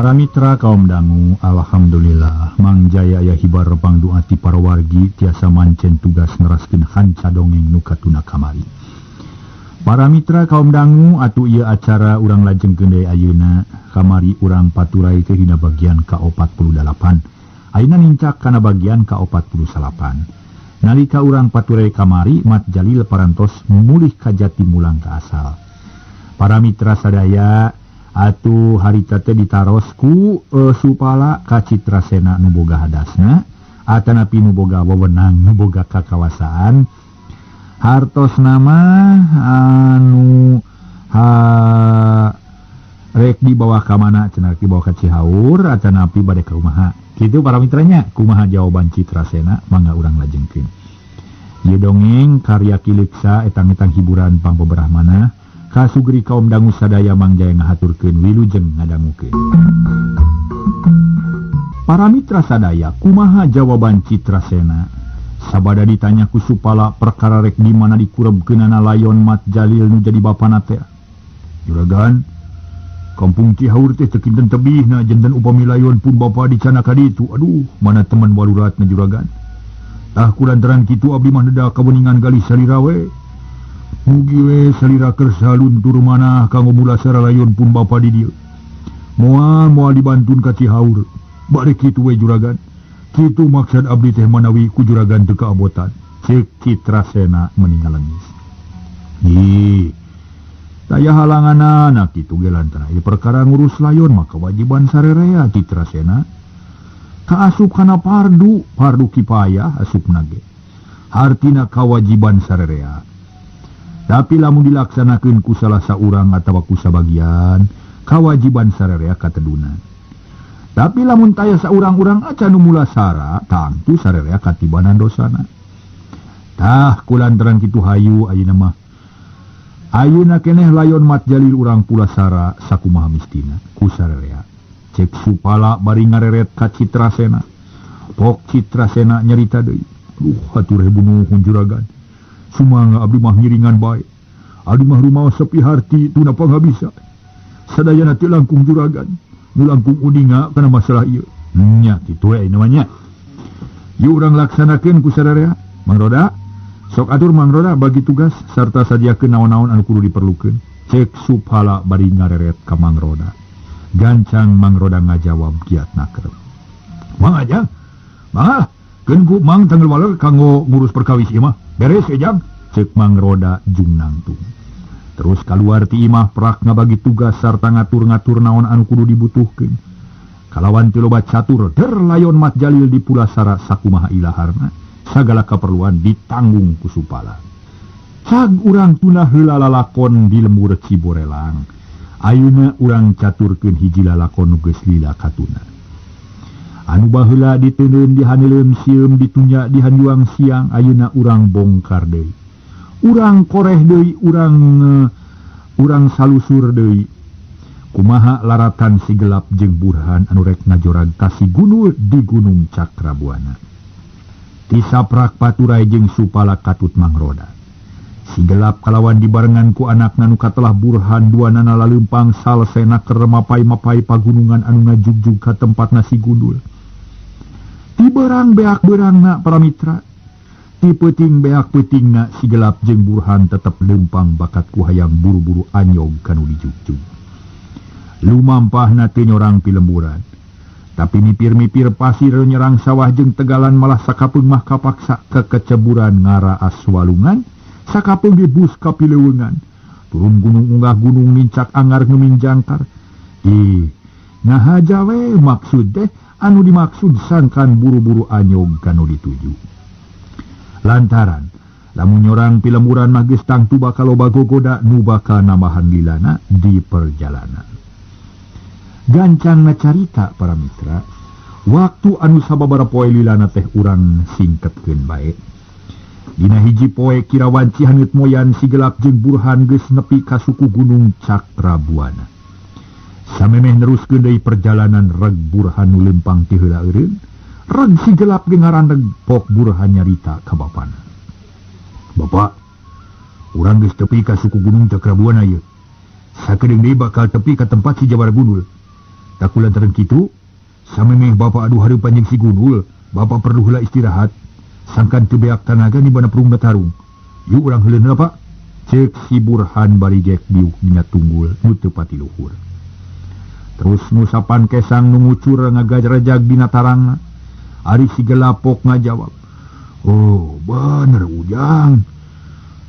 Para mitra kaum dangu, alhamdulillah Mangjaya aya hibar pangduati para wargi tiasa mancen tugas neraskeun hanca dongeng nu katuna kamari. Para mitra kaum dangu atuh ieu acara urang lajengkeun deui ayeuna kamari urang paturai teh dina bagian ka-48. Ayeuna nincak kana bagian ka-48. Nalika urang paturai kamari mat jalil parantos mulih ka jati mulang ka asal. Para mitra sadaya atuh harita teh ditaros ku supala ka Citrasena nu boga hadasna atanapi nu boga wewenang nu boga kakawasaan hartos nama anu rek dibawa ka mana cenah dibawa ka Cihaur atanapi bade ka kumaha kitu para mitranya kumaha jawaban Citrasena mangga urang lajengkeun. Ieu dongeng karya Kiliksa etang-etang hiburan pangbeberahmana kasugeri kaum dangu sadaya Mangjaya ngahaturkeun wilujeng ngadangukeun. Para mitra sadaya kumaha jawaban Citrasena sabada ditanya ku supala perkara rek di mana dikurebkeunana layon Mat Jalil nu jadi bapana teh. Juragan, kampung Cihaur teh teu kinten tebihna janten upami layon pun bapa dicana ka ditu. Aduh, mana teman waluratna juragan. Tah kulantaran kitu abdi mah neda kabeningan galih salira we. Mugi we salira keur saluntur manah kanggo mulasara layon pun bapa di dieu. Moal dibantun ka Cihaur. Bade kitu we juragan. Kitu maksud abdi teh manawi ku juragan teu kaabotan. Ceuk Citrasena meninggal leungis. Ih. Daya halanganana kitu ge lantaran ieu perkara ngurus layon mah kewajiban sarerea Citrasena. Kaasup kana fardu kifayah asupna ge. Hartina kewajiban sarerea. Tapi lamun dilaksanakeun ku salah saurang atawa ku sabagian, kawajiban sarerea katedunan. Tapi lamun taya saurang-urang acan nu mulasara, tangtu sarerea katibanan dosana. Tah kulantaran kitu hayu ayeuna mah. Ayeuna keneh layon Mat Jalil urang pulasara sakumaha mistina ku sarerea. Cek supala bari ngareret ka Citrasena. Pok Citrasena nyarita deui. Hatur bunuhun juragan. Sumangga abdi mah ngiringan bae. Abdi mah rumaos sepi harti tuna panghabisa. Sadayana teu langkung juragan. Nu langkung udinga kana masalah ieu. Nya kitu we namanya. Ieu urang laksanakeun ku sarerea. Mang Roda, sok atur Mang Roda bagi tugas sarta sadiakeun naon-naon anu kudu diperlukeun. Cek supala bari ngareret ka Mang Roda. Gancang Mang Roda ngajawab giatna keur. Mang aja. Mangah, keun ku Mang tanggal waler kanggo ngurus perkawis ieu mah. Beres ejang, cek Mang Roda jung nangtung. Terus kaluar ti imah prak ngabagi tugas sarta ngatur-ngatur naon anu kudu dibutuhkeun. Kalawan ti loba catur der layon Mat Jalil di pulasara sakumaha ilaharna, sagala keperluan ditanggung ku supala. Cag urang tuna heula lalakon di lembur Ciborelang. Ayeuna urang caturkeun hiji lalakon nu geus lila katuna. Anu baheula diteundeun di haneuleum sieum ditunya di hanjuang siang ayeuna urang bongkar deui. Urang koreh deui urang salusur deui. Kumaha laratan si gelap jeung Burhan anu rek ngajorag ka si Gunul di Gunung Cakrabuana. Tisaprak paturai jeung supala katut Mang Roda. Si gelap kalawan dibarengan ku anakna nu katelah Burhan duanana laleumpang salsena keur mapai-mapai pagunungan anu ngajugjug ka tempatna si Gundul. Ti berang beak berangna para mitra. Ti peuting beak peutingna si gelap jeung Burhan tetep leumpang bakat ku hayang buru-buru anyog kanu dijugjug. Lumampahna teu nyorang pilemburan. Tapi mipir-mipir pasir nyerang sawah jeung tegalan malah sakapeung mah kapaksa ke keceburan ngara aswalungan, sakapeung dibus ka pileuweungan. Turun gunung unggah gunung nincak angar ngemin jangkar. Ngahaja we maksud teh anu dimaksud sangkan buru-buru anyog kanu dituju. Lantaran lamun nyorang pilemburan mah geus tangtu bakal loba gogoda nu bakal nambahan lilana di perjalanan. Gancangna carita para mitra, waktu anu sababaraha poe lilana teh urang singketkeun bae. Dina hiji poe kirawan cihangeut moyan si gelap jeung Burhan geus nepi ka suku Gunung Cakrabuana. Samemeh neruskeun deui perjalanan reg Burhan nu leumpang ti heula eureun, reg si gelap ge ngarandeg pok Burhan nyarita ka bapana. Bapak, urang geus tepi ka suku Gunung Cakrabuana ieu. Sakedeung deui bakal tepi ka tempat si Jabar Gundul. Tak lantaran kitu, samemeh bapa adu harapan jeung si Gundul, bapa perlu heula istirahat. Sangkan teu beak tanaga di mana perungna tarung. Yuk urang heuleun heula, Pak. Cek si Burhan bari gek diuk dina tunggul nu teu pati luhur. Terus nusapan kesang nu ngucur ngagajarajag dina tarangna. Ari si Gelapok ngajawab, "Oh, bener Ujang.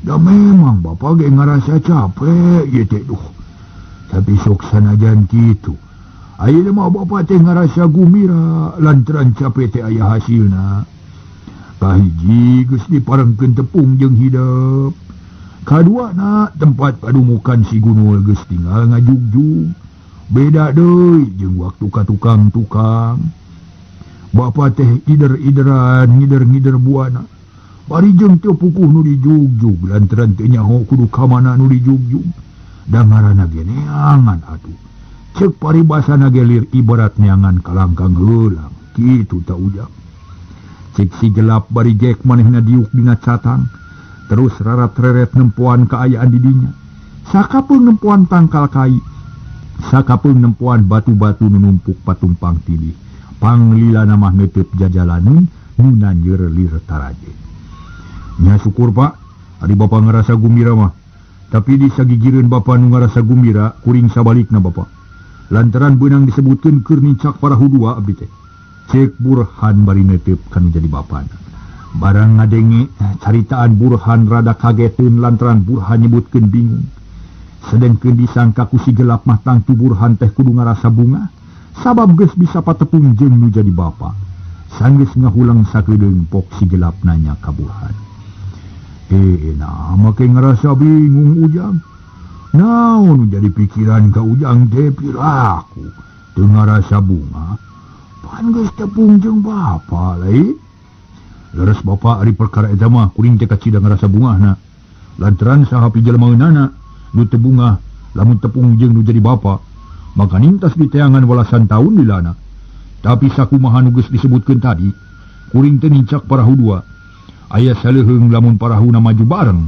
Da memang Bapak ge ngarasa capek ye teh duh. Tapi sok sanajan kitu. Ayeuna mah Bapak teh ngarasa gumira lantaran capek teh aya hasilna. Kahiji geus diparengkeun tepung jeung hideep. Kaduana tempat padumukan si Gunul geus tinggal ngajugjug. Beda deui jeung waktu ka tukang-tukang. Bapa teh ider-ideran ngider-ngider buana. Bari jeung teu pupuh nu dijugjug lantaran teu nyaho kudu ka mana nu dijugjug. Da ngaranna ge neangan atuh. Ceuk paribasana ge lir ibarat neangan kalangkang heulang. Kitu ta Ujang. Cek si Gelap bari gek manehna diuk dina catang. Terus rarat-reret nempuan kaayaan di dinya. Sakapeung nempuan tangkal kai. Sakapeung nempuan batu-batu nu numpuk patumpang tilih. Panglilana mah neuteup jajalaneun nu nanjeur lir taraje. Nya syukur Pak, ari Bapa ngarasa gumira mah. Tapi di sagigireun Bapa nu ngarasa gumira, kuring sabalikna Bapa. Lantaran beunang disebutkeun keur nicak parahu dua abdi teh. Cek Burhan bari neuteup kanu jadi bapana. Barang ngadenge caritaan Burhan rada kageteun lantaran Burhan nyebutkeun bingung. Sedengkeun disangka ku si Gelap mah tangtu Burhan teh kudu ngarasa bunga, sabab geus bisa patepung jeung nu jadi bapa. Sanggeus ngahulang sakeudeung pok si Gelap nanya ka Burhan. Nah make ngarasa bingung Ujang. Naon jadi pikiran ka Ujang teh piraku teu ngarasa bunga. Pan geus tepung jeung bapa lain. Leres Bapa ari perkara eta mah kuring teh kacida ngarasa bungahna. Lantaran saha pijelemaeunana nu teu bungah lamun tepung jeung nu jadi bapa, maka nintas diteangan walasan taun lilana. Tapi sakumaha nu geus disebutkeun tadi, kuring teh nincak parahu dua. Aya saleuheung lamun parahuna maju bareng.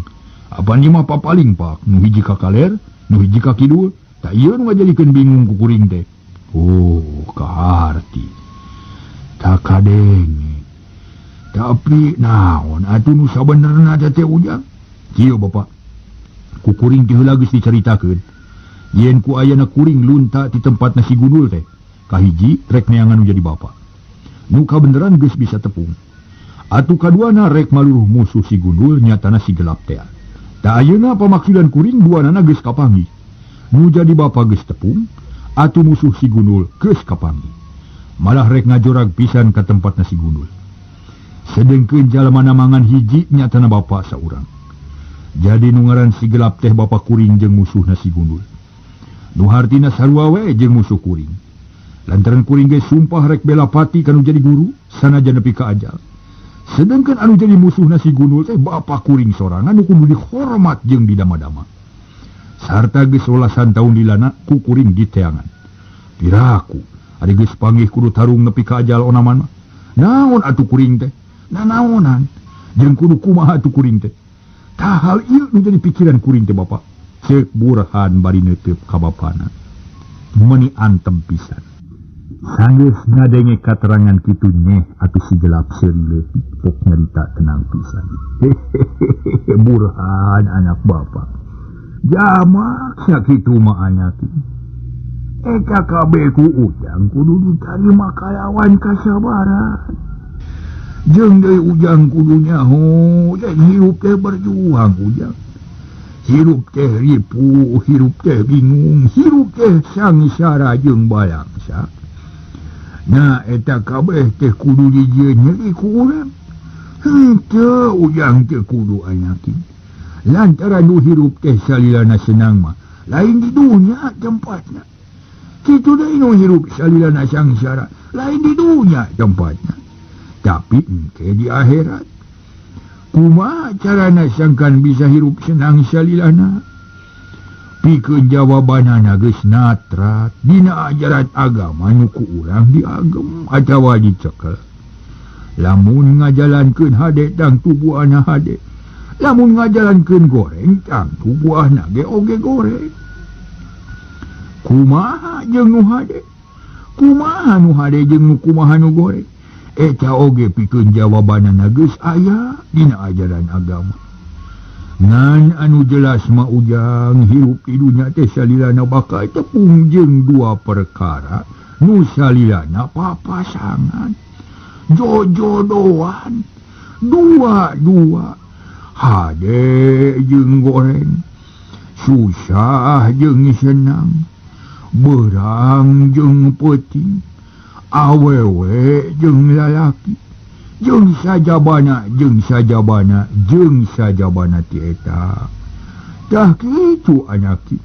Apaan ieu mah papaling Pak, nu hiji ka kaler, nu hiji ka kidul. Da ieu nu ngajalikeun bingung ku kuring teh. Oh, kaharti. Tak kadenge. Tapi naon atuh nu sabenerna teh Ujang? Kieu Bapa. Ku kuring teh heula geus dicaritakeun. Yen ku ayana kuring lunta di tempatna si Gundul teh. Kahiji rek neangan nu jadi bapa. Nu kabeneran geus bisa tepung. Atu kaduana rek maluruh musuh si Gundul nyatana si Gelap teh. Da ayeuna pamaksudan kuring duanana geus kapanggih. Nu jadi bapa geus tepung, atu musuh si Gundul geus kapanggih. Malah rek ngajorag pisan ka tempatna si Gundul. Sedengkeun jalmana mangan hiji nyatana bapa saurang. Jadi nu ngaran si Gelap teh bapa kuring jeung musuhna si Gundul. Nu hartina sarua we jeung musuh kuring. Lantaran kuring ge sumpah rek bela pati kanu jadi guru sanajan nepi ka ajal. Sedangkan anu jadi musuhna si Gundul teh bapa kuring sorangan nu kudu dihormat jeung didama-dama. Sarta geus 12 taun dilana ku kuring diteangan. Piraku ari geus panggih kudu tarung nepi ka ajal onaman mah. Naon atuh kuring teh? Nanaonan? Jeung kudu kumaha atuh kuring teh? Tah hal ieu nu jadi pikiran kuring teh Bapa. Cek Burhan bari neuteup ka bapana. Meuni antem pisan. Sanggeus ngadenge katerangan kitu nyeh atuh si Gelap seuleuh pok nyarita tenang pisan. Burhan anak Bapa. Jamak sakitu mah anyaki. Eta kabeh ku Ujang kudu ditarima kalawan kasabaran. Jeung deui Ujang kudu nyaho, yen hirup teh berjuang Ujang. Hirup teh ripuh, hirup teh bingung, hirup teh sangsara jeung balangsa. Nah, eta kabeh teh kudu dijieun nyeri ku urang. Henteu Ujang teh kudu anyakin. Lantaran nu hirup teh salilana senang mah, lain di dunya tempatna. Kitu deui nu hirup salilana sangsara, lain di dunya tempatna. Tapi engke di akhirat. Kumaha carana sangkan bisa hirup senang salilana? Pikeun jawabanana geus natrat dina ajaran agama nu ku urang diagem atawa dicekel. Lamun ngajalankeun hade tang tubuhna hade. Lamun ngajalankeun goreng tang tubuhna ge oge goreng. Kumaha jeung nu hade? Kumaha nu hade jeung kumaha nu goreng? Eta oge pikeun jawabanana geus aya dina ajaran agama. Ngan anu jelas mah Ujang hirup di dunya teh salilana bakal tepung jeung dua perkara nu salilana papasangan, jojodoan, dua-dua, hade jeung goreng, susah jeung senang, berang jeung peuting, awewe jeung lalaki, jeung sajabana ti eta. Tah kitu anaki.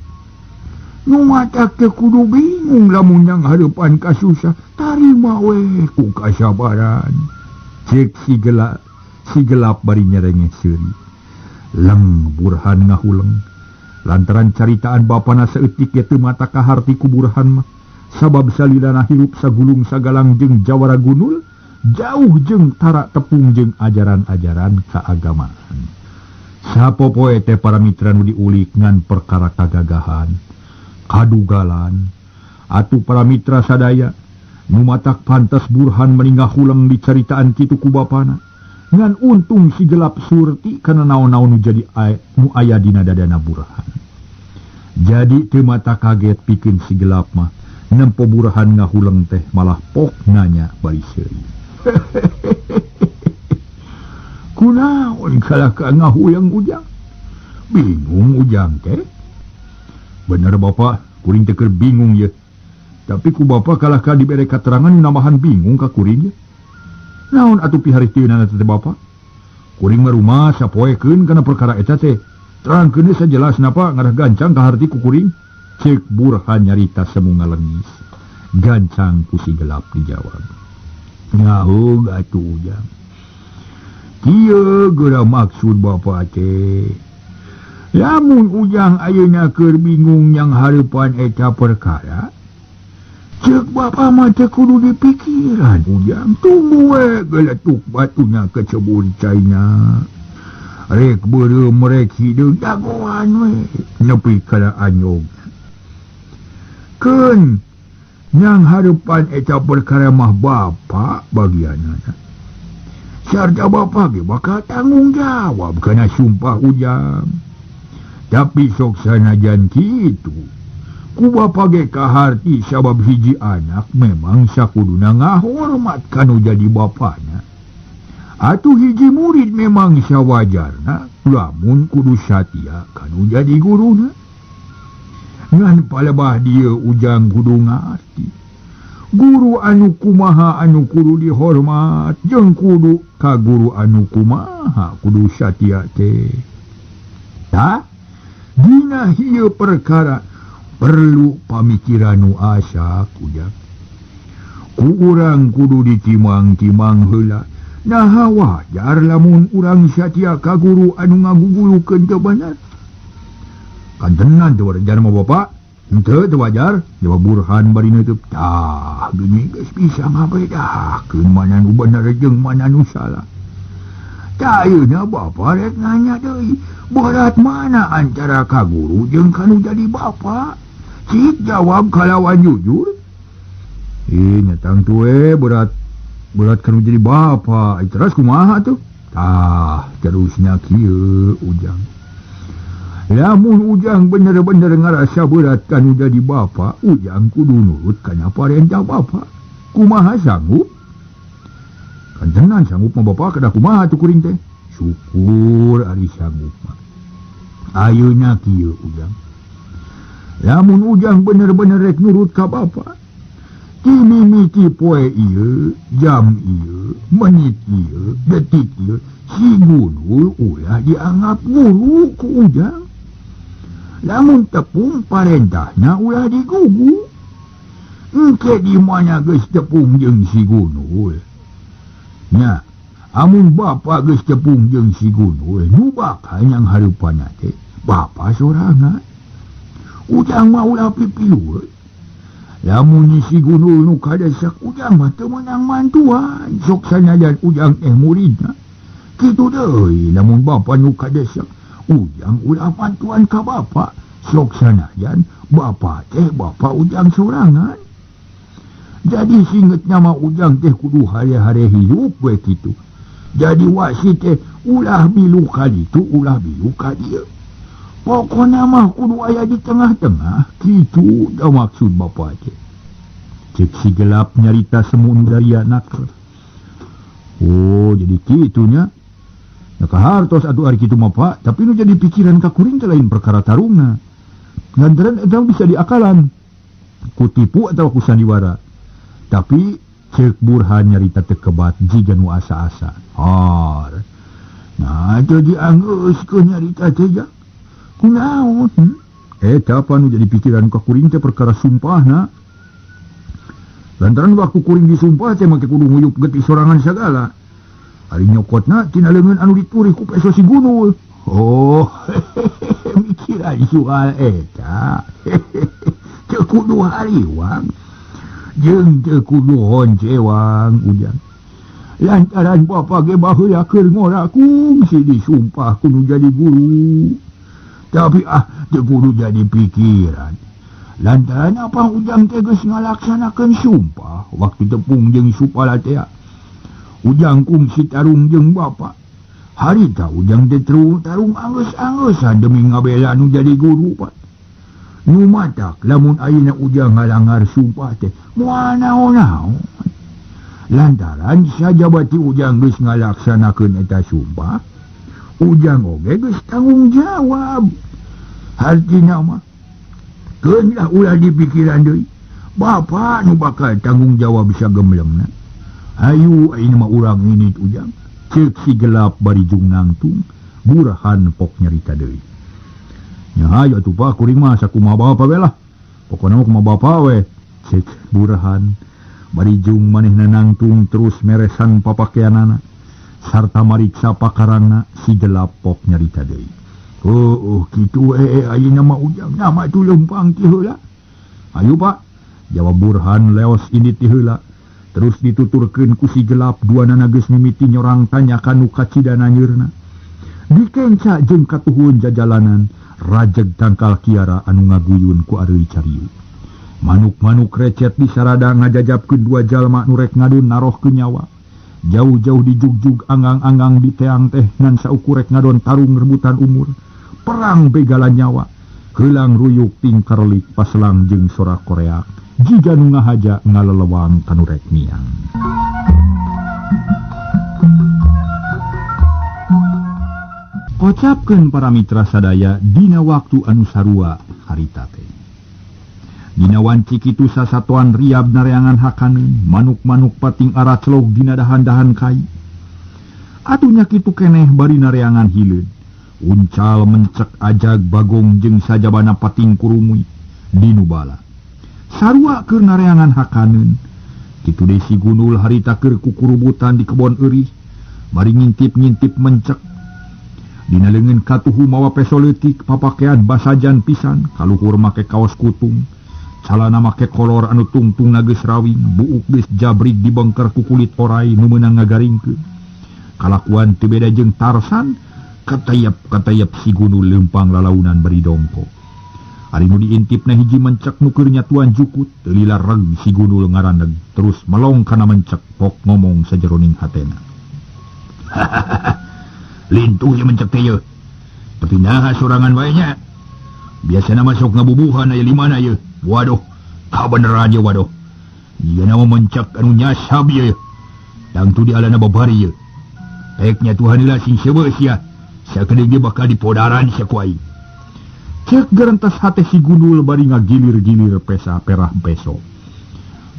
Nu matak teh kudu bingung lamun yang hareupan ka susah, tarima we ku kasabaran. Cek si gelap bari nyerengeh seuri. Leng Burhan ngahuleng. Lantaran caritaan bapana saeutik ye teu mata ka harti ku Burhan mah. Sabab salilana hirup sagulung sagalang jeung jawara gunul, jauh jeung tara tepung jeung ajaran-ajaran keagamaan. Sapopoe teh para mitra nu diulik ngan perkara kagagahan, kadugalan, atuh para mitra sadaya nu matak pantas Burhan meninggal hulang dicaritaan kitu ku bapana, ngan untung si gelap surti kana naon-naon nu jadi nu aya dina dadana Burhan. Jadi teu mata kaget pikeun si gelap mah, nempo Burhan ngahuleng teh malah pok nanya bari seuri. Kunaon kalaka ngahuyang Ujang? Bingung Ujang teh? Bener Bapak, kuring teh keur bingung ye. Tapi ku Bapak kalaka dibere katerangan namahan bingung ka kuring ye. Naon atuh piharitieunan teh Bapak? Kuring mah rumah sapoekeun kana perkara eta teh. Terangkeun sajelas napa ngadah gancang ka harti ku kuring? Cek Burhan nyarita semu ngalengis. Gancang ku si gelap dijawab. Ngahug atuh Ujang. Kieu geura maksud Bapa teh. Lamun Ujang ayeuna keur bingung yang hareupan eta perkara, ceuk Bapa mah teh kudu dipikiran Ujang. Tunggu we geletuk batunya ke cebun caina. Rek beureum rek hideung dagoan we nepi kana anyog. Keun yang hareupan eta perkara mah Bapa bagianana. Sarta Bapa ge bakal tanggung jawab kana sumpah Ujang. Tapi sok sanajan kitu, ku Bapa ge kaharti sabab hiji anak memang sakuduna ngahormat kanu jadi bapana. Atuh hiji murid memang sawajarna lamun kudu satia kanu jadi guruna. Ngan palebah dieu Ujang kudu ngarti. Guru anu kumaha anu kudu dihormat, jeung kudu ka guru anu kumaha kudu satia teh. Tah, dina hieu perkara perlu pamikiran nu asak Ujang. Ku urang kudu ditimang-timang heula. Nah wajar lamun urang satia ka guru anu ngagugulukeun teu bener. Kantenan teu wajar mah Bapak. Henteu teu wajar, jawab Burhan bari neuteuk. Tah, gini geus bisa ngabedakeun mana nu bener jeung mana nu salah. Tah ayeuna Bapa rek nanya deui, berat mana antara ka guru jeung kanu jadi Bapa? Cik jawab kalawan jujur. Nyatang tuwe berat kanu jadi Bapa. Terus kumaha tuh? Tah, terusnya kieu Ujang. Lamun Ujang bener-bener ngarasa berat kanu jadi Bapa, Ujang kudu nurut kana parentah Bapa. Kumaha sanggup? Kan tenan sanggup mah Bapa kada kumaha tuh kuring teh? Syukur ari sanggup mah. Ayeuna kieu Ujang. Lamun Ujang bener-bener rek nurut ka Bapa, timimiti poe ieu, jam ieu, menit ieu, detik ieu, si guru ulah dianggap guru ku Ujang. Lamun tepung parentahna ulah digugu. Engke di mana geus tepung jeung si gunul. Nya, amun Bapa geus tepung jeung si gunul, nu bakal yang hareupanna teh Bapa sorangan. Ujang mah ulah pipieu. Lamun si gunul nu kadesak Ujang mah teu meunang mantuan, sok sanajan Ujang muridna. Kitu deui lamun Bapa nu kadesak Ujang ulah mantuan ka Bapa, sok sanajan Bapa teh Bapa Ujang sorangan. Jadi singetnya mah ujang teh kudu hari-hari hidup we kitu. Jadi wasit teh ulah bilu kali tu ulah bilu kali. Pokoknya mah kudu aya di tengah-tengah kitu da maksud bapa teh. Cek si gelap nyarita semun dari anak. Oh jadi kitunya. Nah kahartos atuh ari kitu mah Pak, tapi nu jadi pikiran ka kuring teh lain perkara tarungna. Ngandaran eta bisa diakalan. Ku tipu atau ku sandiwara. Tapi cek Burhan nyarita teu kebat jiga nu asa-asa. Nah jadi anggeus ke nyarita teh ja. Kunaon? Eta apa nu jadi pikiran ka kuring teh perkara sumpahna. Lantaran waktu kuring disumpah teh make kudu nguyup getih sorangan sagala. Ari nyokotna tina leungeun anu diturih ku Peso si Gunul. Oh, mikiran soal eta. Teu kudu hariwang. Jeung teu kudu honcewang ujang. Lantaran bapa ge baheula keur ngorakung si disumpah kudu jadi guru. Tapi teu kudu jadi pikiran. Lantaran apa ujang teh geus ngalaksanakeun sumpah waktu tepung jeung supala teh. Ujang kungsi tarung jeung bapa. Harita ujang teh tarung anggeus-angeusan demi ngabela nu jadi guru Pak. Nu matak lamun ayeuna ujang ngalangar sumpah teh moal naon-naon. Lantaran sajabati ujang geus ngalaksanakeun eta sumpah, ujang oge geus tanggung jawab. Artina mah keun lah ulah dipikiran deui. Bapa nu bakal tanggung jawab bisa gemlengna. Hayu ayeuna mah urang ninit ujang. Cek si gelap bari jung nangtung, Burhan pok nyarita deui. Nya hayu atuh Pak kuring mah sakumaha bapa we lah. Pokona mah kumaha bapa we. Cek Burhan bari jung manehna nangtung terus meresan papakeanana sarta mariksa pakaranna si gelap pok nyarita deui. Kitu ayeuna mah ujang nama tu leumpang ti heula. Ayo Pak, jawab Burhan leos ini ti heula. Terus dituturkeun ku si gelap duanana geus mimiti nyorang tanya kanu kacidana nyeurna. Dikenca jeung katuhun jajalanan rajeg tangkal kiara anu ngaguyun ku areui cariu. Manuk-manuk recet di sarada ngajajabkeun dua jalma nu rek ngadun narohkeun nyawa. Jauh-jauh dijugjug anggang-anggang di teang teh ngan saukur rek ngadon tarung rebutan umur. Perang begalan nyawa. Heulang ruyuk tingkarlik paslang jeung sorak Korea. Jiga nu ngahaja ngalelewang kanu rek niang. Kocapkeun para mitra sadaya dina waktu anu sarua harita teh. Dina wanci kitu sasatuan riab nareangan hakaneun, manuk-manuk pating araclog dina dahan-dahan kai. Atunya kitu keneh bari nareangan hileud. Uncal mencek ajag bagong jeung sajabana pating kurumui dinu bala. Sarua keur nareangan hakaneun. Kitu deui si Gunul harita keur kukurubutan di kebon eurih, bari ngintip-ngintip mencek. Dina leungeun katuhu mawa peso leutik papakean basajan pisan, kaluhur make kaos kutung. Calana make kolor anu tungtungna geus rawing, buuk geus jabrig dibengker ku kulit orai nu meunang ngagaringkeun. Kalakuan teu beda jeung Tarsan, katayap-katayap si Gunul leumpang lalaunan bari dongko. Ari nu diintipna hiji mencek nu keur nyatuan jukut, teu lilareg si Gunul ngaraneg, terus melong kana mencek pok ngomong sajeroning hatena. Lintuh ya mencek teh ye. Tapi naha sorangan wae nya. Biasana masuk ngabubuhan aya limana ye. Waduh, kabeneran ye waduh. Ieu nama mencek anu nyasab ye. Dangtu di alana babari ye. Peknya Tuhan heula sing seueus ya. Sakedeung ge bakal dipodaran sakuai. Cek gerentas hate si Gunul bari ngagilir-gilir pesa perah peso.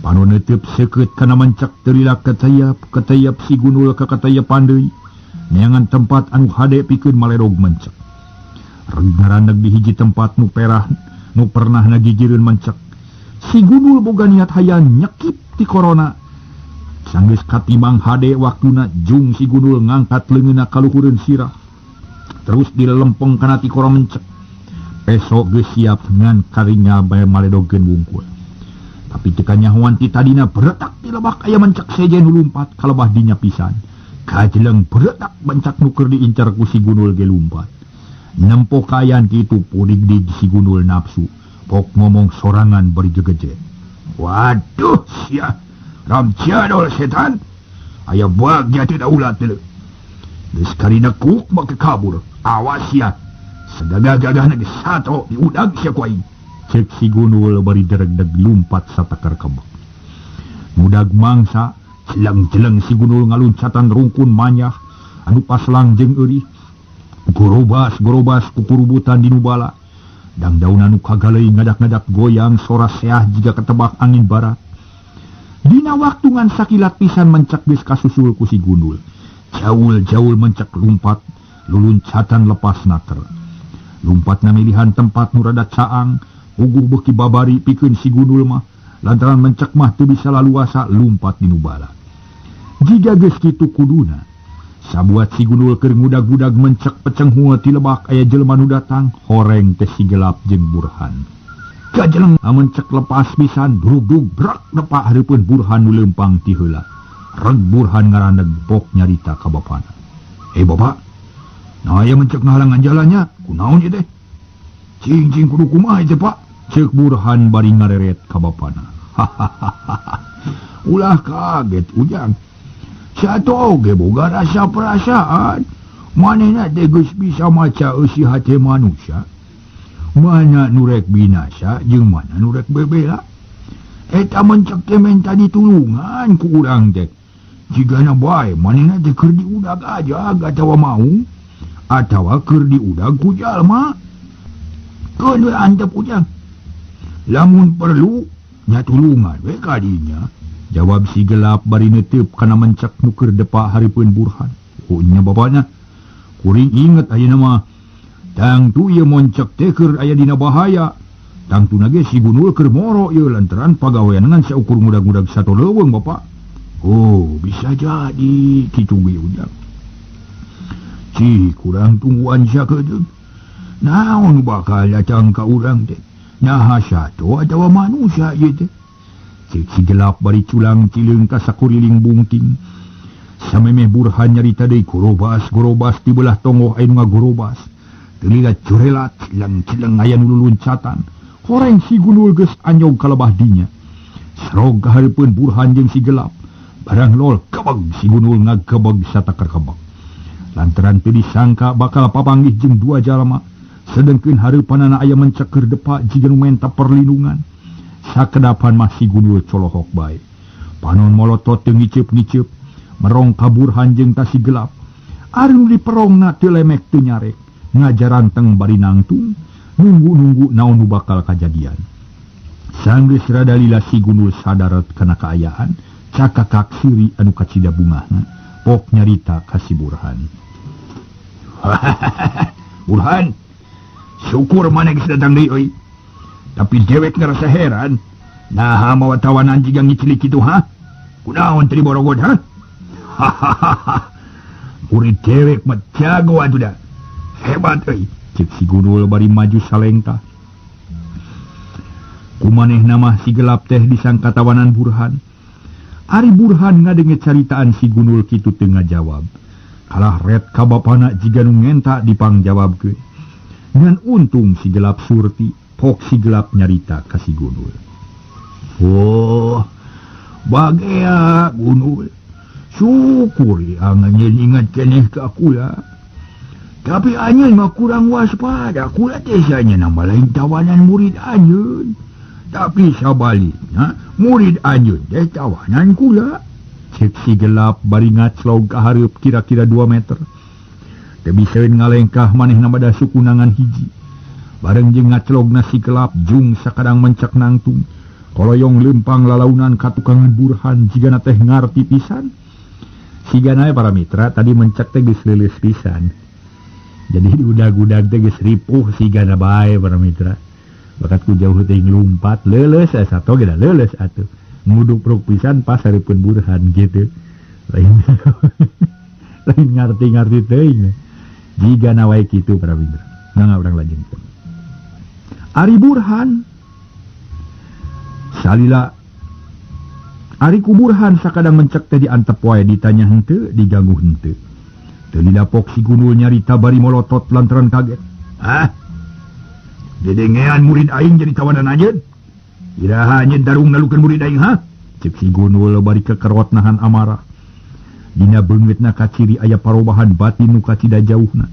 Panu neuteup seukeut kana mencek teu lila katayap si Gunul ka katayapan deui. Neangan tempat anu hade pikeun maledog mencek. Ngaraneg di hiji tempat nu perah nu pernah nagigireun mencek. Si Gunul boga niat hayang nyekip ti korona. Sanggeus katimbang hade waktuna jung si Gunul ngangkat leungeunna kaluhureun sirah. Terus dilelempeng kana ti koro mencek. Peso geus siap ngan karinga bae maledogkeun wungkul. Tapi teu kanyahoan ti tadina beretak ti lebak aya mencek sejen nu lumpat kalebah dinya pisan. Kajeleng beretak mencak nu keur diincar ku si Gunul ge lumpat. Nempo kayan kitu pudig di si Gunul nafsu. Pok ngomong sorangan bari jegejet. Waduh, sia. Ramciadol setan. Ayah buat dia tidak ulat dulu. Sekali nak kuk maka kabur. Awas sia. Segagah-gagah nak satu di udang sia kuai. Cek si Gunul bari dereg-deg lumpat satakar kebak. Mudag mangsa, jelang-jelang si Gunul ngaluncatan rungkun manyah, anu paslang jeung eurih. Gorobas kukurubutan di nubala. Dang daun anu kagalei ngadak-ngadak goyang sora seah jika ketebak angin barat. Dina waktu ngan sakilat pisan mencek geus kasusul ku si Gunul. Jaul mencek lumpat, luluncatan lepas naker. Lumpat namilihan tempat nu rada caang, uguh beuki babari pikeun si Gunul mah, lantaran mencek mah teu bisa laluasa lumpat di nubala. Jiga geus kitu kuduna, sabuat si Gunul keur ngudag-gudag mencek peceng hungeu ti lebak aya jelema nu datang, horeng teh si Gelap jeung Burhan. Kajeleng mencek lepas pisan drug-drug brak nepak hareupeun Burhan nu leumpang ti heula. Reg Burhan ngaraneg pok nyarita ka bapana. Bapak, nah aya mencek ngahalangan jalannya, kunaon ieu teh? Cing kudu kumaha ieu Pak? Ceuk Burhan bari ngareret ka bapana. Ulah kaget ujang. Satu oge boga rasa perasaan. Manehna teh geus bisa maca eusi hate manusia. Mana nurek binasa jeung mana nurek bebela. Eta mencek teh menta ditulungan ku urang teh. Jigana bae manehna teh keur diudag aja gatawa mau atawa keur diudag ku jalma. Keun we antep ujang. Lamun perlu nya tulungan we kadinya. Jawab si Gelap bari neuteup kana mencek nu keur depa hareupeun Burhan. Oh nya bapana. Kuring inget ayeuna mah tang tu ieu moncek teh keur aya dina bahaya. Tang tu nage si Gunul keur moro ieu lantaran pagawean ngan saukur mudag-mudag sato leuweung Bapak. Oh, bisa jadi kitu ge ujang. Cih, kurang tungguan sakedeung. Naon bakal datang ka urang teh? Nyaha sato atawa manusia ieu teh? Cek si Gelap bari culang cileung ka sakuriling bungting. Samemeh Burhan nyarita deui gorobas di belah tonggoh aya nu ngagorobas. Teu curelat cilang-cilang aya nu luluncatan. Horeng si Gunul geus anyog ka lebah dinya. Sarog ka hareupeun Burhan jeung si Gelap. Barang lol kebeg si Gunul ngagebeg satakar kebeg. Lantaran teu disangka bakal papanggih jeung dua jalma. Sedengkeun hareupanana aya mencek keur depa jiga nu menta perlindungan. Sakedapan mah si Gunul colohok bae. Panon molotot teu ngiceup-ngiceup, merong ka Burhan jeung ta si Gelap. Ari nu diperongna teu lemek teu nyarek, ngajaranteng bari nangtung, nunggu-nunggu naon nu bakal kajadian. Sanggeus rada lila si Gunul sadaret kana kaayaan, cakakak siri anu kacida bungahna, pok nyarita ka si Burhan. Burhan, syukur maneh geus datang deui euy. Tapi dewek ngerasa heran. Nah, mawatawan jika ngicilik itu, ha? Kunaon tadi borogod, ha? Murid dewek mah jago atuh dah. Hebat, euy. Cek si Gunul bari maju salengta. Kumaneh nama si Gelap teh disangka tawanan Burhan. Ari Burhan ngadenge caritaan si Gunul kitu teu ngajawab. Kalah red ka bapana jiga nu ngenta dipangjawabkeun. Ngan untung si Gelap surti. Pok si Gelap nyarita ka si Gunul. Oh, bagea Gunul. Syukur angannya ingat keneh ka kula. Tapi anjeun mah kurang waspada. Kula teh sanya nambah lain tawanan murid anjeun. Tapi sabaliknya murid anjeun teh tawanan kula. Cek si Gelap bari ngaclog ka hareup kira-kira 2 meter. Teu biseun ngalengkah manehna bada sukunangan hiji. Bareng jeung ngaclogna si Gelap jung sakadang mencek nangtung. Koloyong lempang lalaunan katukangan Burhan jigana teh ngarti pisan. Sigana para mitra tadi mencek teh geus leuleus pisan. Jadi udag-udag teh geus ripuh sigana bae para mitra. Bakat ku jauh teh nglumpat leuleus sato ge da leuleus atuh. Nguduk-ruk pisan pas hareupeun Burhan gitu. Lain lain ngarti-ngarti teuing. Jigana wae kitu para mitra. Nangga urang lajengkeun. Ari Burhan salila Ari ku Burhan sakadang mencek teh diantep wae ditanya henteu diganggu henteu. Teu lilapok si Gunul nyarita bari molotot lantaran kaget. Hah? Dedengean murid aing jadi tawanan anjeun? iraha darung nalukan murid aing ha? Cek si Gunul bari kekerot nahan amarah. Dina beungeut na kaciri aya parobahan batin nu kacida jauhna.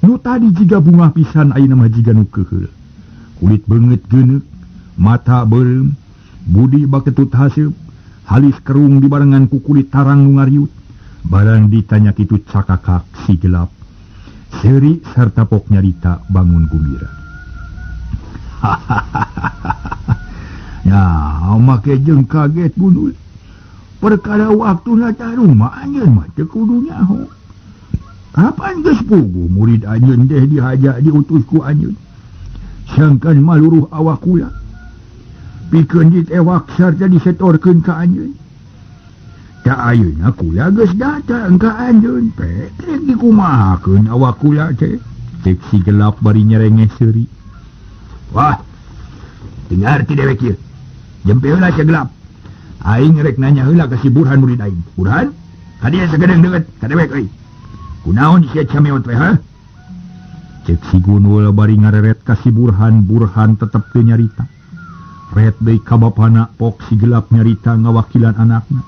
Nu tadi jiga bunga pisan ayeuna mah jiga nu keheul. Kulit beungeut geuneuk, mata beureum, budi baketut haseup, halis kerung dibarengan ku kulit tarang nu ngariut. Barang ditanya kitu cakakak si Gelap. Seuri sarta pok nyarita bangun gembira. Ya, make jeung kaget Gunul. Perkara waktuna tarung mah anjeun mah teu kudu nyaho. Kapan geus puguh murid anjeun teh dihaja diutus ku anjeun. Sangkan maluruh awak kula. Pikeun ditewak sarta disetorkeun ka anjeun. Tak ayeuna kula geus datang ka anjeun teh. Rek dikumahakeun awak kula teh. Cek si Gelap bari nyerengeh seuri. Wah, dengar ti dewek ieu. Jempe heula si Gelap. Aing rek nanya heula ka si Burhan murid aing. Burhan, hadiah sagedeung deuet ka dewek euy. Kunaon sia cameot we ha? Cek si Gunul bari ngareret ka si Burhan, Burhan tetep teu nyarita. Ret deui ka bapana pok si Gelap nyarita ngawakilan anakna.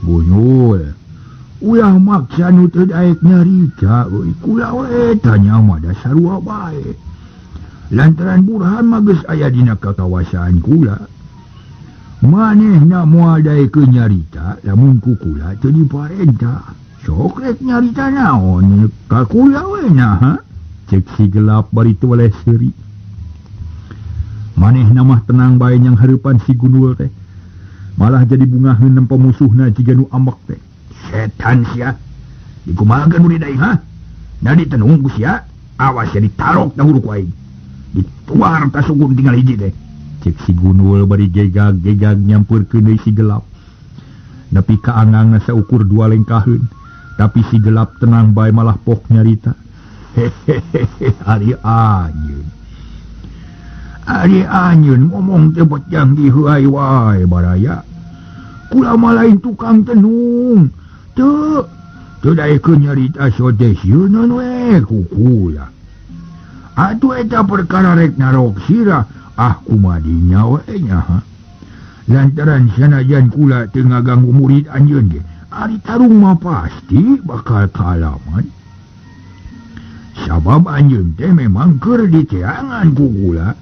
Gunul, ulah maksa nu teu daek nyarita euy. Kula we tanya mah da sarua bae. Lantaran Burhan mah geus aya dina kakawasaan kula. Manehna moal daekeun nyarita lamun ku kula teu diparentah. Sok rek nyarita naon ka kula we na ha? Cek si Gelap bari teu oleh seuri. Manehna mah tenang bae nyang hareupan si Gunul teh. Malah jadi bungaheun nempo musuhna jiga nu ambek teh. Setan sia. Dikumahakeun murid aing ha? Da ditenung ku sia, awas ya ditarok na huruk aing. Dituar tasugun tinggal hiji teh. Cek si Gunul bari gegag-gegag nyampeurkeun deui si Gelap. Nepi ka angangna saukur 2 lengkaheun, tapi si Gelap tenang bae malah pok nyarita. Hehehe, ari anyun ngomong teh bocang diheuai wae baraya. Kula mah lain tukang tenung. Teu daekeun nyarita sodesieun we ku kula. Atuh eta perkara rek narok sirah. Kumaha dinya we nya ha. Lantaran sanajan kula teu ngaganggu murid anjeun ge, ari tarung mah pasti bakal kaalaman. Sabab anjeun teh memang keur diteangan ku kula.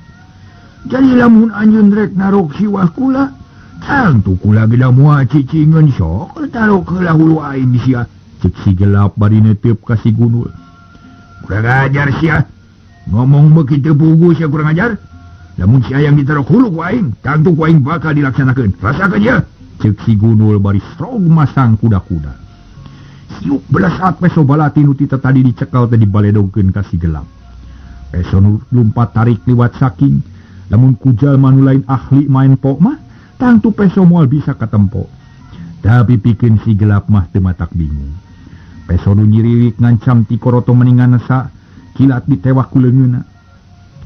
Jadi lamun anjeun rek narok siwah kula, tangtu kula ge da moal cicingeun sok tarok heula hulu aing sia. Cek si Gelap bari neuteup ka si Gunul. Kurang ajar sia. Ngomong begitu pugu sia kurang ajar. Lamun si ayang ditarok hulu ku aing, tangtu ku aing bakal dilaksanakeun. Rasakeun ye. Cek si Gunul bari strong masang kuda-kuda. Siuk belesat peso balati nu tita tadi dicekal teh dibaledogkeun ka si Gelap. Peso nu lumpat tarik liwat saking, lamun ku jalma nu lain ahli main pok mah, tangtu peso moal bisa katempo. Tapi pikeun si Gelap mah teu matak bingung. Peso nu nyiriwik ngancam ti koroto meningan sa, kilat ditewak ku leungeunna.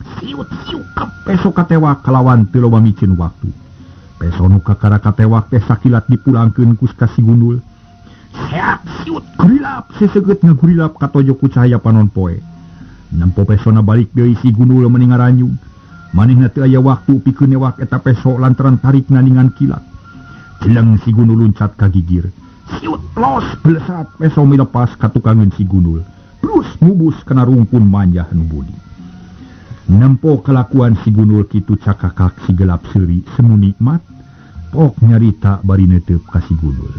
Siut-siut peso katewak kalawan teu loba micin waktu. Peso nu kakara katewak teh sakilat dipulangkeun ku ka si Gunul. Seak siut gurilap seseugeut ngagurilap katojo ku cahaya panon poe. Nempo pesona balik deui si Gunul mening ngaranjung. Manehna teu aya waktu pikeun newak eta peso lantaran tarikna ningan kilat. Jeleng si Gunul luncat ka gigir. Siut los belesat peso milepas ka tukangeun si Gunul. Terus ngubus kena rumpun manjah nu budi. Nempo kelakuan si Gunul kitu cakakak si Gelap seuri semu nikmat, pok nyarita bari neuteup ka si Gunul.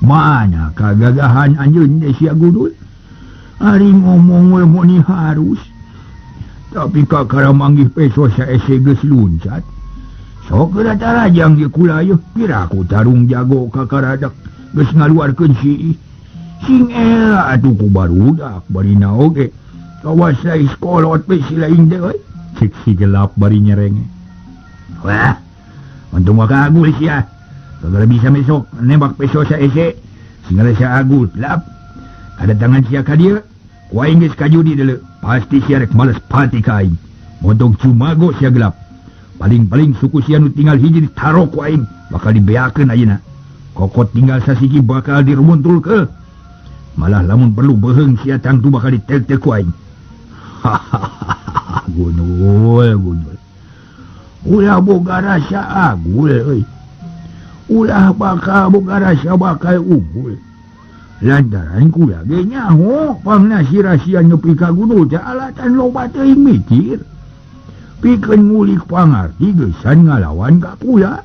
Mana kagagahan anjeun teh sia Gunul? Ari ngomong we moni harus. Tapi kakara manggih peso saese geus luncat. Sok geura tarajang ge kula yeuh, piraku tarung jago kakaradak geus ngaluarkeun si sing ela atuh ku barudak bari naoge kawas lai sekolot pe si lain teh euy. Cek si Gelap bari nyerenge. Wah, untung waka agul sia. Kagak bisa besok nembak peso saese singala sa agul lap. Ada tangan sia ka dieu. Ku aing geus kajudi deuleu. Pasti sia rek males pati ka aing. Montong cumago sia Gelap. Paling-paling suku sia nu tinggal hiji ditaro ku aing bakal dibeakeun ayeuna. Kokot tinggal sasiki bakal dirumuntulkeun. Malah lamun perlu beheung sia tangtu bakal ditek-tek ku aing. Hahaha. Gunul. Ulah boga rasa agul euy. Ulah bakal boga rasa bakal unggul. Lantaran kula ge nyaho pangna si rahasia nyepi ka gunul teh alatan loba teuing mikir. Pikeun ngulik pangarti geusan ngalawan ka kula.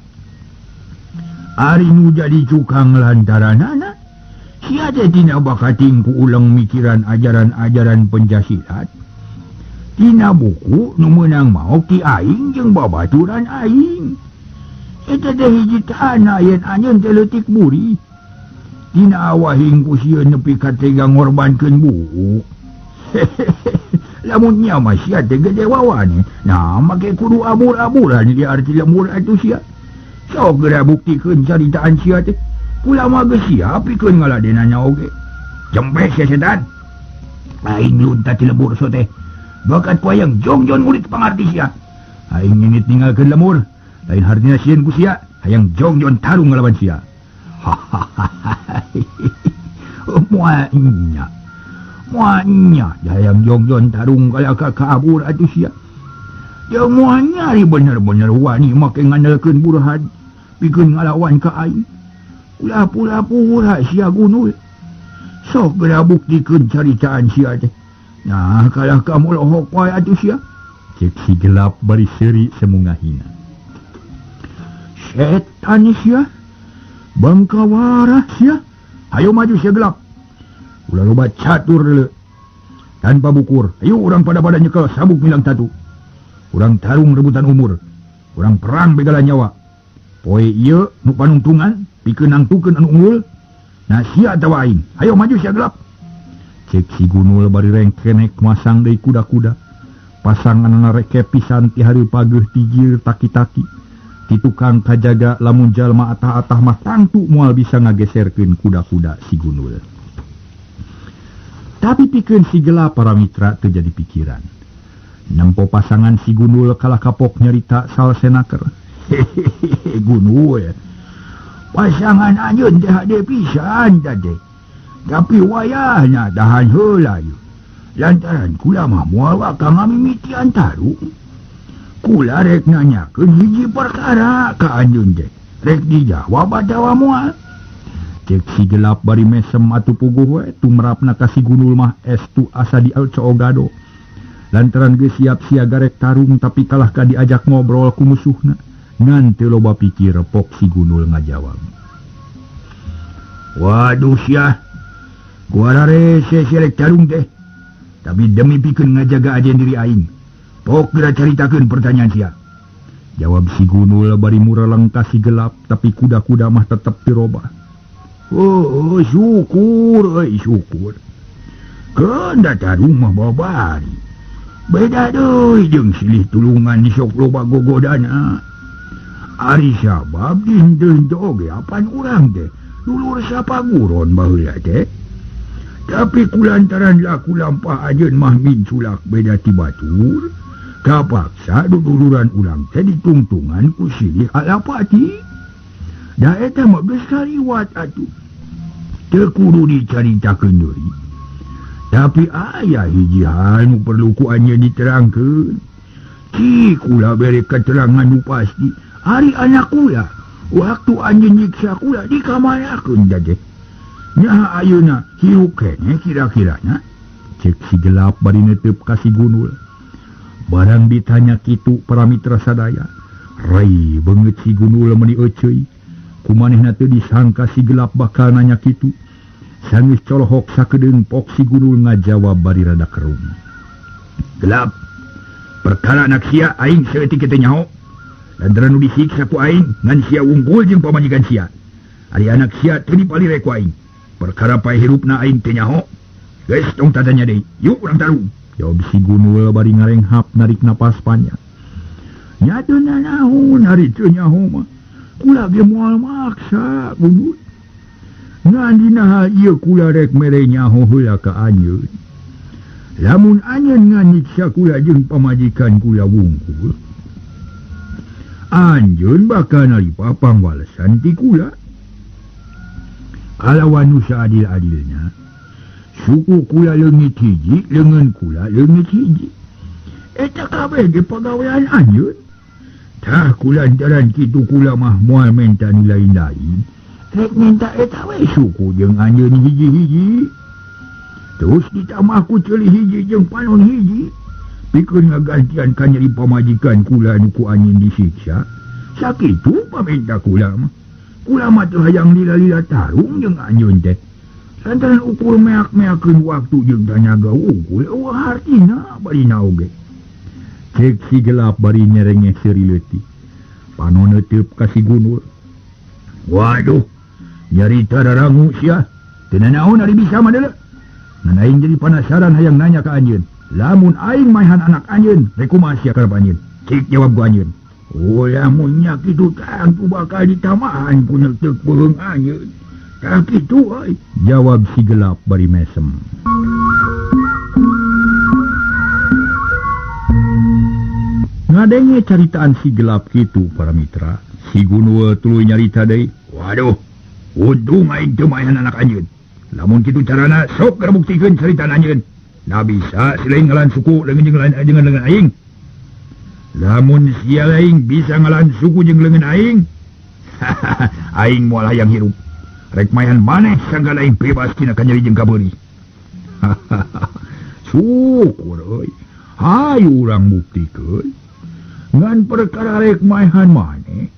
Ari nu jadi cukang lantaranana sia teh tina bakating ku ulang mikiran ajaran-ajaran Pancasilat. Tina buku nu meunang mau ti aing jeung babaturan aing. Eta teh hiji tanah yen anjeun teh leutik buri. Tina awahing ku sieun nepi ka tega ngorbankeun buku. Lamun nya mah sia teh gede wawane. Nah make kudu abur-aburan di arti lemur atuh sia. Sok geura buktikeun caritaan sia teh. Kula mah geus siap pikeun ngaladenana oge. Jembes ya setan. Aing lunta ti lemur so teh. Bakat wayang jongjon ngulik pangarti sia. Aing nginit ninggalkeun lemur. Lain hartina sieun ku sia, hayang jongjon tarung ngalawan sia. Muanya hayang jongjon tarung kalaka kabur atuh sia. Ya muanya ri bener-bener wani make ngandalkeun burahan pikeun ngalawan ka aing. Ulah pura-pura sia Gunul. Sok geura buktikeun caritaan sia teh. Nah, kalah kamu lohok wae atuh sia. Cek si Gelap bari seuri semungahina. Setan sia. Bangkawara sia. Ayo maju sia Gelap. Ulah loba catur deuleu. Tanpa bukur. Ayo urang pada nyekel sabuk milang tatu. Urang tarung rebutan umur. Urang perang begala nyawa. Poe ieu nu panungtungan pikeun nangtukeun anu unggul. Nah sia atawa aing. Ayo maju sia Gelap. Cek si Gunul bari rengkenek masang deui kuda-kuda. Pasanganna reke pisan ti hari pageuh tijir taki-taki. Ti tukang kajaga lamun jalma atah-atah mah tangtu moal bisa ngageserkeun kuda-kuda si Gunul. Tapi pikeun si Gelap para mitra teu jadi pikiran. Nempo pasangan si Gunul kalah kapok nyarita salsenaker. Hehehe Gunul. Pasangan anjeun teh hade pisan tadi. Tapi wayahna dahan heula ieu. Lantaran kula mah moal ka ngamimitian tarung. Kula rek nanyakeun hiji perkara ka anjeun teh. Rek dijawab atawa moal. Cek si Gelap bari mesem atuh puguh we tumrapna ka si Gunul mah estu asa dialcoogado. Lantaran geus siap siaga rek tarung tapi kalah ka diajak ngobrol ku musuhna. Ngan teu loba pikir pok si Gunul ngajawab. Waduh sia. Gua rarese selek tarung teh. Tapi demi pikeun ngajaga ajen diri aing. Pok geura caritakeun pertanyaan sia. Jawab si Gunul bari mureleng ka si Gelap tapi kuda-kuda mah tetep dirobah. Oh, syukur, syukur. Keunda tarung mah babari. Beda deui jeung silih tulungan di sok loba gogodana. Ari sabab dinten oge apan urang teh dulur sapaguron baheula teh. Tapi kulantaran laku lampah ajeun mah min sulak beda ti batur, kapaksa duduluran ulang teh ditungtungan ku silih alapati. Da eta mah geus kaliwat atuh. Teu kudu dicaritakeun deui. Tapi aya hiji hal nu perlu ku anjeun diterangkeun. Ki kula bere keterangan nu pasti. Ari anak kula, waktu anjeun nyiksa kula dikamanakeun da teh. Nyaha ayeuna hirup kene kira-kirana. Cek si Gelap bari neuteup ka si Gunul. Barang ditanya kitu para mitra sadaya, rai beungeut si Gunul meuni euceuy. Kumanehna teu disangka si Gelap bakal nanya kitu. Sanggeus colohok sakedeung pok si Gunul ngajawab bari rada kerum. Gelap, perkara anak sia aing saeutik teu nyaho. Lantaran nu disiksa ku aing ngan sia unggul jeung pamajikan sia. Ari anak sia teu dipalire ku aing. Perkara pae hirupna aing teu nyaho. Geus tong tadanya deui. Yuk urang tarung. Jawab si Gunul bari ngarenghap narik napas panjang. Nya teu naon ari teu nyaho mah. Kula ge moal maksa Gunul. Ngan dina hal ieu kula rek mere nyaho heula ka anjeun. Lamun anjeun nganiksa kula jeung pamajikan kula wungkul, anjeun bakal naripa pangwalesan ti kula. Alawan nu saadil-adilna, suku kula leungit hiji, leungeun kula leungit hiji. eta kabeh ge pagawean anjeun. Tah kulantaran kitu kula mah moal menta ni lain-lain. Rek minta eta we suku jeung anjeun hiji-hiji. Terus ditambah ku ceuli hiji jeung panon hiji. Pikeun ngagantian ka nyeri pamajikan kula nu ku anjeun disiksa. Sakitu paminta kula mah. Kula mah teu hayang lila-lila tarung jeung anjeun teh. Lantaran ukur meak-meakeun waktu jeung tanaga unggul eueuh hartina bari naoge. Cek si gelap bari nyerengeh seuri leutik. Panon neuteup ka si Gunul. Waduh, nyarita rarangu sia. Teu nanaon ari bisa mah deuleu. Ngan aing jadi penasaran hayang nanya ka anjeun. Lamun aing maehan anak anjeun, rek kumaha sia karep anjeun? Cik jawab ku anjeun. Oh, lamun nya kitu tangtu bakal ditamahan ku neuteuk beureung anjeun. Tah kitu euy, jawab si gelap bari mesem. Ngadenge caritaan si gelap kitu para mitra, si Gunul tuluy nyarita deui. Waduh, untung aing teu maehan anak anjeun. Lamun kitu carana sok ngabuktikeun carita anjeun. Da bisa selain ngalan suku leungeun jeung leungeun aing. Lamun sia aing bisa ngalan suku jeung leungeun aing. Aing moal hayang hirup. Rek maehan maneh sanggana aing bebas tina kanyeri jeung kabeuri. Syukur euy. Hayu urang buktikeun. Ngan perkara rek maehan maneh.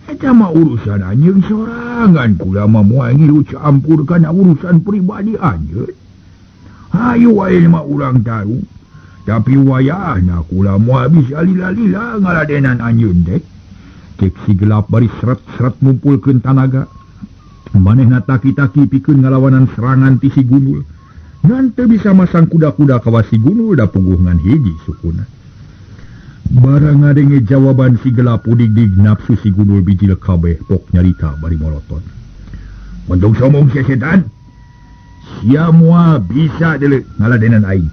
Eta mah urusan anjeun sorangan, kula mah moal ngilu campur kana urusan pribadi anjeun. Hayu wae mah urang tahu. Tapi wayahna kula moal bisa lila-lila ngaladenan anjeun teh. Cek si gelap bari seret-seret ngumpulkeun tanaga. Manehna taki-taki pikeun ngalawanan serangan ti si Gunul. Ngan teu bisa masang kuda-kuda ka si Gunul da puguh ngan hiji sukuna. Barang ngadenge jawaban si gelap udig-dig nafsu si Gunul bijil kabeh pok nyarita bari moloton. Untung somong sia setan. Sia moal bisa deuleu ngaladenan aing.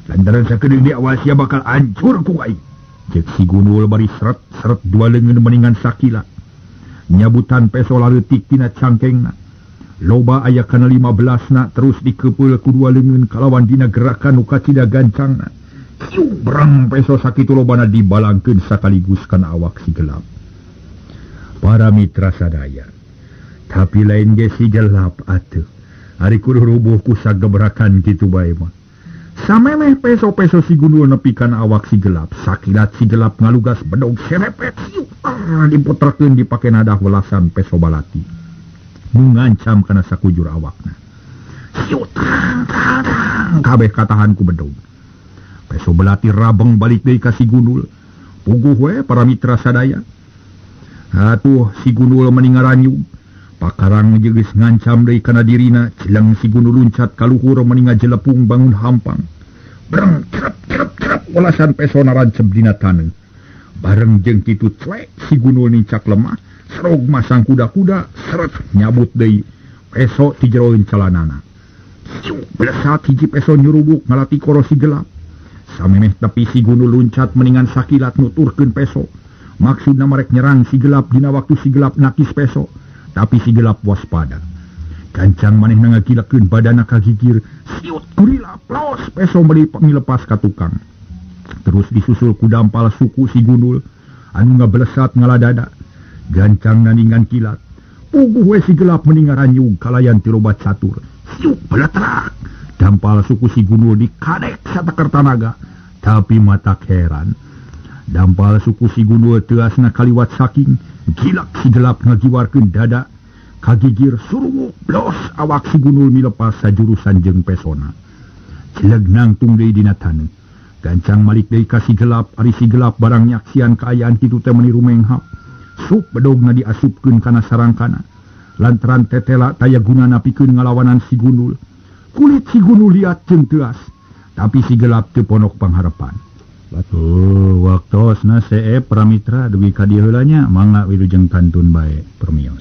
Lantaran sakedeung di awal sia bakal hancur ku aing. Cek si Gunul bari seret-seret dua leungeun meningan sakila. Nyabutan peso lareutik tina cangkengna. Loba aya kana 15 na terus dikepeul ku dua leungeun kalawan dina gerakan nu kacida gancangna. Brang peso sakitu lobana dibalangkeun sakaligus kana awak si gelap. Para mitra sadaya. Tapi lain ge si gelap atuh. Ari kudu rubuh ku sagebrakan kitu bae mah. Samemeh peso-peso si Gunul nepi kana awak si gelap. Sakilat si gelap ngalugas bedog serepet siu. Diputerkeun dipake nadah welasan peso balati. Nu ngancam kana sakujur awakna. Siu tang kabeh katahan ku bedog. Peso belati rabeng balik deui ka si Gunul. Puguh we para mitra sadaya. Atuh si Gunul meningaranyug. Pakarang geus ngancam deui kana dirina. Cilang si Gunul luncat ka luhur meninga jelepung bangun hampang. Breng cerep welasan peso narancep dina taneuh. Bareng jeung kitu cuek si Gunul nincak lemah. Serog masang kuda-kuda seret nyabut deui peso ti jeroeun calanana. Siu blesat hiji peso nyurubuk ngalati koro si gelap. Samemeh tepi si Gunul luncat meningan sakilat nuturkeun peso. Maksudna marek nyerang si gelap dina waktu si gelap nakis peso. Tapi si gelap waspada. Gancang manehna ngagilakeun badanna kagigir. Siut gurila plos peso meuli milepas ka tukang. Terus disusul ku dampal suku si Gunul anu ngablesat ngaladada. Gancang naningan kilat. Puguh we si gelap meningaranyug kalayan ti loba catur. Siut beletrak. Dampal suku si Gunul dikadek satakar tanaga. Tapi matak heran. Dampal suku si Gunul teasna kaliwat saking. Gilak si gelap ngagiwarkeun dada. Kagigir suruh blos awak si Gunul milepas sajurusan jeung pesona. Cileg nangtung deui dina taneuh. Gancang malik deui ka si gelap. Ari si gelap barang nyaksian kaayaan kitu teh meniru menghap. Sup bedogna diasupkeun kana sarangkana. Lantaran tetela taya gunana pikeun ngalawanan si Gunul. Kulit si Gunul liat jeung teuas. Tapi si gelap teu ponok pangharepan. Waktosna see para mitra dugi ka dieu heula nya mangga wilujeng kantun bae permios.